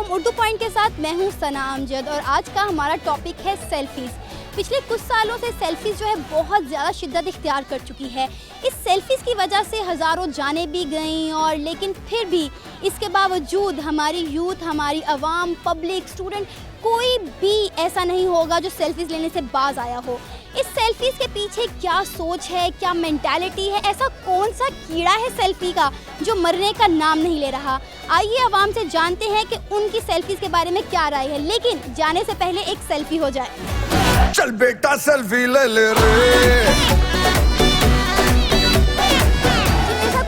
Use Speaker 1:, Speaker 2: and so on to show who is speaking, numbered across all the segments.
Speaker 1: अलैकुम उर्दू पॉइंट के साथ मैं हूँ सना अमजद और आज का हमारा टॉपिक है सेल्फीज़। पिछले कुछ सालों से सेल्फीज़ जो है बहुत ज़्यादा शिद्दत इख्तियार कर चुकी है। इस सेल्फीज़ की वजह से हज़ारों जानें भी गईं और लेकिन फिर भी इसके बावजूद हमारी यूथ, हमारी आवाम, पब्लिक, स्टूडेंट कोई भी ऐसा नहीं होगा जो सेल्फीज़ लेने से बाज आया हो। इस सेल्फीज़ के पीछे क्या सोच है, क्या मेंटालिटी है, ऐसा कौन सा कीड़ा है सेल्फी का जो मरने का नाम नहीं ले रहा। आइए आवाम से जानते हैं कि उनकी सेल्फीज़ के बारे में क्या राय है, लेकिन जाने से पहले एक सेल्फी हो जाए।
Speaker 2: चल बेटा सेल्फी ले ले रे।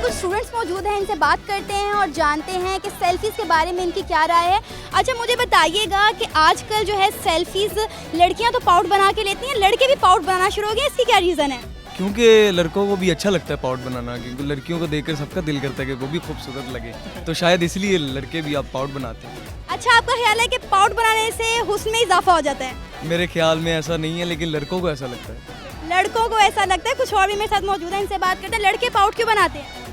Speaker 1: कुछ स्टूडेंट्स मौजूद हैं, इनसे बात करते हैं और जानते हैं कि सेल्फीज़ के बारे में इनकी क्या राय है। अच्छा मुझे बताइएगा कि आजकल जो है सेल्फीज़ लड़कियां तो पाउट बना के लेती हैं, लड़के भी पाउट बनाना शुरू हो गए, इसकी क्या रीज़न है?
Speaker 3: क्योंकि लड़कों को भी अच्छा लगता है पाउट बनाना, क्योंकि लड़कियों को देखकर सबका दिल करता है कि वो भी खूबसूरत लगे, तो शायद इसलिए लड़के भी आप पाउट बनाते हैं।
Speaker 1: अच्छा आपका ख्याल है कि पाउट बनाने से हुस्न में इजाफा हो जाता है?
Speaker 3: मेरे ख्याल में ऐसा नहीं है, लेकिन लड़कों को ऐसा लगता है।
Speaker 1: लड़कों को ऐसा लगता है। कुछ और भी मेरे साथ मौजूद है, इनसे बात करते हैं। लड़के पाउट क्यों बनाते हैं?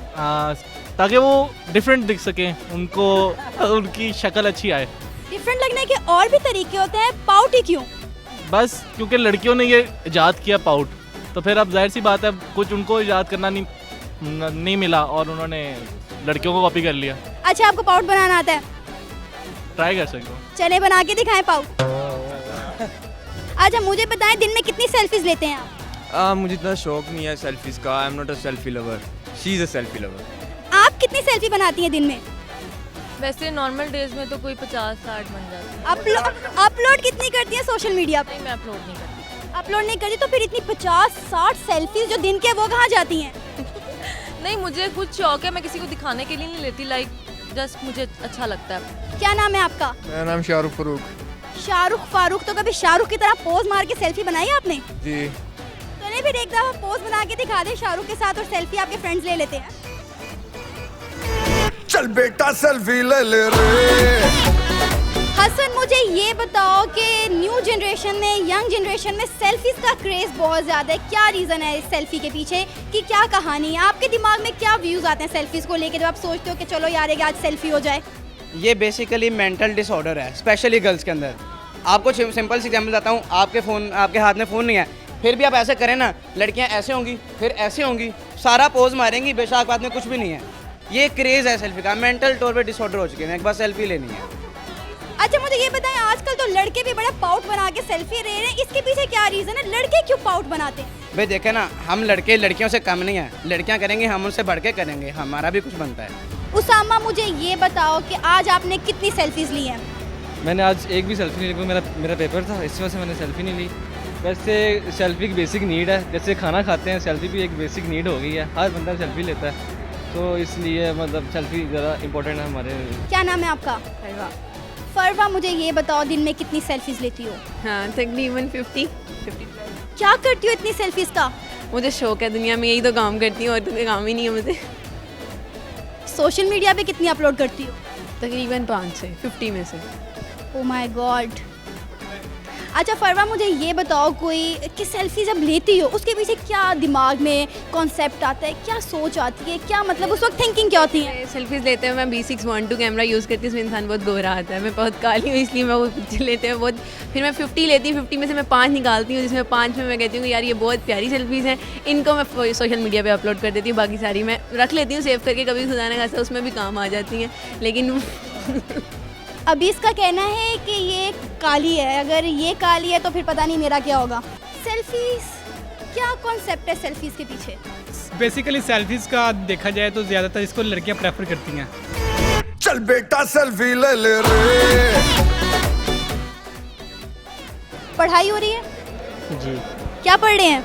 Speaker 4: ताकि वो डिफरेंट दिख सके, उनको उनकी शक्ल अच्छी आए।
Speaker 1: डिफरेंट लगने के और भी तरीके होते हैं, पाउट ही क्यों?
Speaker 4: बस क्योंकि लड़कियों ने ये इजाद किया पाउट, तो फिर अब जाहिर सी बात है कुछ उनको इजाद करना नहीं मिला और उन्होंने लड़कियों को कॉपी कर लिया।
Speaker 1: अच्छा आपको पाउट बनाना आता है?
Speaker 4: ट्राई कर सकते हो।
Speaker 1: चले बना के दिखाएं पाउट। अच्छा मुझे बताएं दिन में कितनी सेल्फीज लेते हैं आप?
Speaker 5: मुझे इतना शौक नहीं है सेल्फीज का। I am not a selfie lover, she is a selfie lover.
Speaker 1: आप कितनी सेल्फी बनाती हैं दिन में?
Speaker 6: वैसे नॉर्मल डेज में तो कोई 50-60 बन जाती है।
Speaker 1: अपलोड कितनी करती हैं सोशल मीडिया पे?
Speaker 6: नहीं, मैं अपलोड नहीं करती।
Speaker 1: अपलोड नहीं करती तो फिर इतनी 50-60 सेल्फीज जो दिन के वो कहाँ जाती हैं?
Speaker 6: नहीं, मुझे कुछ शौक है, मैं किसी को दिखाने के लिए नहीं लेती, लाइक जस्ट मुझे अच्छा लगता है।
Speaker 1: क्या नाम है आपका?
Speaker 5: मेरा नाम शाहरुख फारूक।
Speaker 1: शाहरुख फारूक। तो कभी शाहरुख की तरह पोज मार के सेल्फी बनाई है आपने?
Speaker 5: जी।
Speaker 1: तो नहीं फिर एक दफा पोज बना के दिखा दे शाहरुख के साथ और सेल्फी आपके फ्रेंड्स ले लेते हैं।
Speaker 2: चल बेटा सेल्फी ले ले रे।
Speaker 1: हसन मुझे ये बताओ कि न्यू जनरेशन में, यंग जनरेशन में सेल्फीज का क्रेज बहुत ज़्यादा है। क्या रीज़न है इस सेल्फी के पीछे की क्या कहानी है? आपके दिमाग में क्या व्यूज़ आते हैं सेल्फीज़ को लेकर जब आप सोचते हो कि चलो यार एक आज सेल्फी हो जाए?
Speaker 7: ये बेसिकली मेंटल डिसऑर्डर है, स्पेशली गर्ल्स के अंदर। आपको सिंपल सी एग्जाम्पल बताता हूँ। आपके हाथ में फ़ोन नहीं है, फिर भी आप ऐसे करें ना, लड़कियाँ ऐसे होंगी, फिर ऐसे होंगी, सारा पोज मारेंगी, बेशक बाद में कुछ भी नहीं है। ये क्रेज़ है सेल्फी का, मेंटल तौर पे डिसऑर्डर हो चुके हैं, एक बार सेल्फी लेनी है।
Speaker 1: अच्छा मुझे ये बताएं, आजकल तो लड़के भी बड़ा पाउट बना के सेल्फी ले रहे हैं, इसके पीछे क्या रीज़न है? लड़के क्यों पाउट बनाते हैं?
Speaker 7: भाई देखे ना, हम लड़के लड़कियों से कम नहीं है, लड़कियाँ करेंगे हम उनसे बढ़ के करेंगे, हमारा भी कुछ बनता है।
Speaker 1: उसामा मुझे ये बताओ कि आज आपने कितनी सेल्फीज ली हैं?
Speaker 3: मैंने आज एक भी सेल्फी नहीं ली, मेरा पेपर था, इस वजह से मैंने सेल्फी नहीं ली। वैसे सेल्फी की बेसिक नीड है, जैसे खाना खाते हैं सेल्फी भी एक बेसिक नीड हो गई है, हर बंदा सेल्फी लेता है, तो इसलिए मतलब सेल्फी ज़्यादा इम्पोर्टेंट है हमारे।
Speaker 1: क्या नाम है आपका?
Speaker 6: फरवा।
Speaker 1: फरवा मुझे ये बताओ दिन में कितनी सेल्फीज लेती हो?
Speaker 6: हाँ, तकरीबन 50।
Speaker 1: क्या करती हो इतनी सेल्फीज का?
Speaker 6: मुझे शौक है, दुनिया में यही तो काम करती हूँ और तो काम ही नहीं है मुझे।
Speaker 1: सोशल मीडिया पे कितनी अपलोड करती हो?
Speaker 6: तकरीबन 5 से 50 में से।
Speaker 1: Oh my God. अच्छा फरवा मुझे ये बताओ कोई कि सेल्फी जब लेती हो उसके पीछे क्या दिमाग में कॉन्सेप्ट आता है, क्या सोच आती है, क्या मतलब उस वक्त थिंकिंग क्या होती है?
Speaker 6: सेल्फीज लेते हुए मैं B612 कैमरा यूज़ करती हूँ, इसमें इंसान बहुत गोरा आता है, मैं बहुत काली हूँ इसलिए मैं वो पिक्चर लेते हैं बहुत। फिर मैं 50 लेती हूँ, 50 में से मैं 5 निकालती हूँ, जिसमें 5 में मैं कहती हूँ कि यार ये बहुत प्यारी सेल्फीज़ हैं, इनको मैं सोशल मीडिया पे अपलोड कर देती हूँ, बाकी सारी मैं रख लेती हूँ सेव करके, कभी खुदा ना खासा उसमें भी काम आ जाती हैं। लेकिन
Speaker 1: अभी इसका कहना है कि ये काली है, अगर ये काली है तो फिर पता नहीं मेरा क्या होगा। सेल्फीज क्या कॉन्सेप्ट है सेल्फीज के पीछे?
Speaker 8: बेसिकली सेल्फीज का देखा जाए तो ज़्यादातर इसको लड़कियां प्रेफर करती हैं।
Speaker 2: चल बेटा सेल्फी ले ले रे।
Speaker 1: पढ़ाई हो रही है?
Speaker 9: जी।
Speaker 1: क्या पढ़ रहे हैं?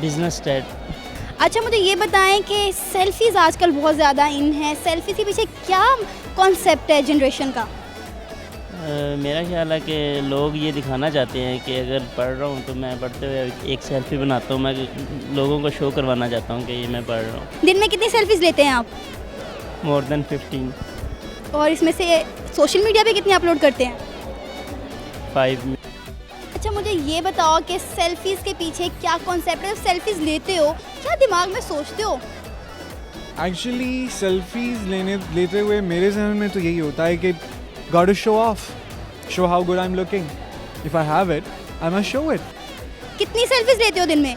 Speaker 9: Business stat.
Speaker 1: अच्छा मुझे ये बताएं कि सेल्फीज आजकल बहुत ज़्यादा इन है, सेल्फी के पीछे क्या कॉन्सेप्ट है जनरेशन का?
Speaker 9: मेरा ख्याल है कि लोग ये दिखाना चाहते हैं कि अगर पढ़ रहा हूँ तो मैं पढ़ते हुए एक सेल्फी बनाता हूँ, मैं लोगों को शो करवाना चाहता हूँ कि ये मैं पढ़ रहा हूँ।
Speaker 1: दिन में कितनी सेल्फीज लेते हैं आप?
Speaker 9: More than 15।
Speaker 1: और इसमें से सोशल मीडिया पे कितनी अपलोड करते हैं?
Speaker 9: 5।
Speaker 1: अच्छा मुझे ये बताओ कि सेल्फीज़ के पीछे क्या कॉन्सेप्ट है? सेल्फीज़ लेते हो क्या दिमाग में सोचते हो?
Speaker 10: एक्चुअली सेल्फीज़ लेते हुए मेरे जहन में तो यही होता है कि Got to show off, show how good I'm looking. If I have it, I must show it.
Speaker 1: कितनी सेल्फीज लेते हो दिन में?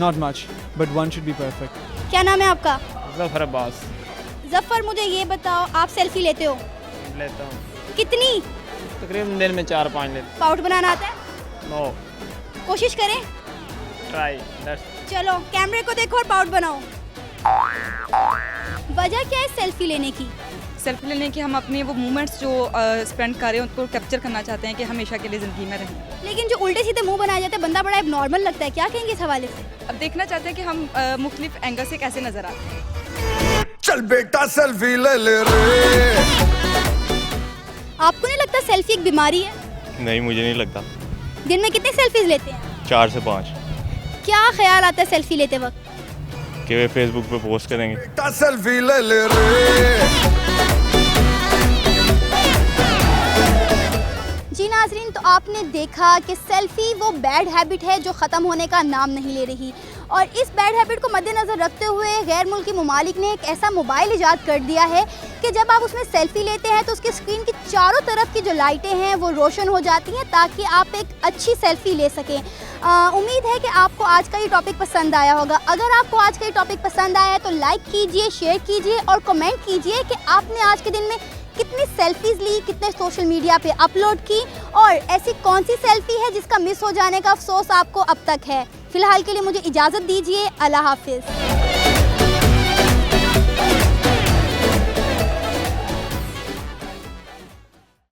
Speaker 10: Not much, but one should be perfect.
Speaker 1: क्या नाम है आपका?
Speaker 5: जफर अब्बास
Speaker 1: जफर, मुझे ये बताओ, आप सेल्फी लेते हो?
Speaker 5: लेता हूँ
Speaker 1: कितनी?
Speaker 5: तकरीबन दिन में 4-5 लेता
Speaker 1: पाउट बनाना आता है?
Speaker 5: नो
Speaker 1: कोशिश करें।
Speaker 5: ट्राई
Speaker 1: चलो कैमरे को देखो और पाउट बनाओ। वजह क्या है सेल्फी लेने की?
Speaker 11: सेल्फी लेने की हम अपने वो मोमेंट्स जो स्पेंड कर रहे हैं उनको कैप्चर करना चाहते हैं कि हमेशा के लिए ज़िंदगी में रहें।
Speaker 1: लेकिन जो उल्टे सीधे मुंह बनाए जाते हैं, बंदा बड़ा नॉर्मल लगता है, क्या कहेंगे इस हवाले से?
Speaker 11: अब देखना चाहते हैं कि हम मुख्तलिफ एंगल से कैसे नज़र आते हैं।
Speaker 2: चल बेटा सेल्फी ले ले रे।
Speaker 1: आपको नहीं लगता सेल्फी एक बीमारी है?
Speaker 12: नहीं, मुझे नहीं लगता।
Speaker 1: दिन में कितनी सेल्फीज लेते हैं?
Speaker 12: 4 से 5।
Speaker 1: क्या ख्याल आता है सेल्फी लेते वक्त?
Speaker 12: कि वे फेसबुक पे पोस्ट करेंगे।
Speaker 2: बेटा सेल्फी ले ले रे।
Speaker 1: जी नाजरीन, तो आपने देखा कि सेल्फी वो बैड हैबिट है जो ख़त्म होने का नाम नहीं ले रही, और इस बैड हैबिट को मद्देनज़र रखते हुए गैर मुल्की ममालिक ने एक ऐसा मोबाइल इजाद कर दिया है कि जब आप उसमें सेल्फी लेते हैं तो उसकी स्क्रीन की चारों तरफ की जो लाइटें हैं वो रोशन हो जाती हैं ताकि आप एक अच्छी सेल्फी ले सकें। उम्मीद है कि आपको आज का ये टॉपिक पसंद आया होगा। अगर आपको आज का ये टॉपिक पसंद आया है तो लाइक कीजिए, शेयर कीजिए और कमेंट कीजिए कि आपने आज के दिन में कितनी सेल्फीज ली, कितने सोशल मीडिया पे अपलोड की, और ऐसी कौन सी सेल्फी है जिसका मिस हो जाने का अफसोस आपको अब तक है। फ़िलहाल के लिए मुझे इजाज़त दीजिए। अल्लाह हाफिज़।